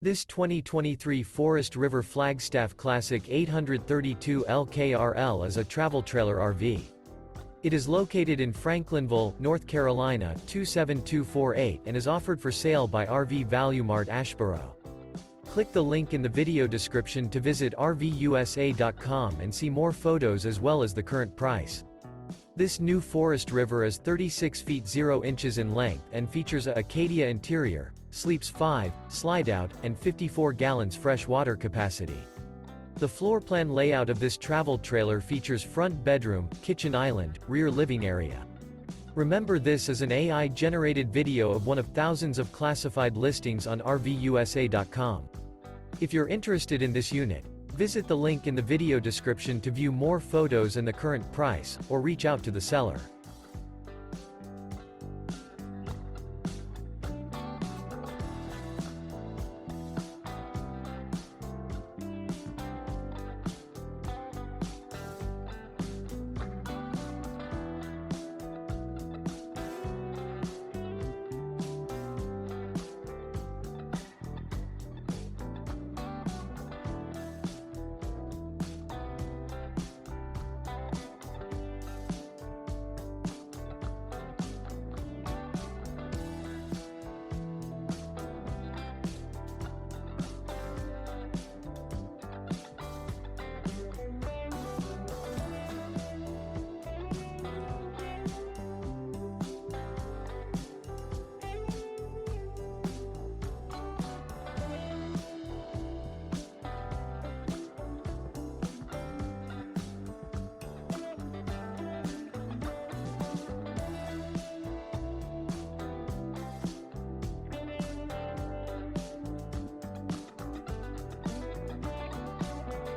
This 2023 Forest River Flagstaff Classic 832 LKRL is a travel trailer RV. It is located in Franklinville, North Carolina 27248 and is offered for sale by RV Value Mart Asheboro. Click the link in the video description to visit RVUSA.com and see more photos as well as the current price. This new Forest River is 36 feet 0 inches in length and features a Acadia interior, sleeps 5, Slideout, and 54 gallons fresh water capacity. The floor plan layout of this travel trailer features front bedroom, kitchen island, rear living area. Remember, this is an AI-generated video of one of thousands of classified listings on RVUSA.com. If you're interested in this unit, visit the link in the video description to view more photos and the current price, or reach out to the seller.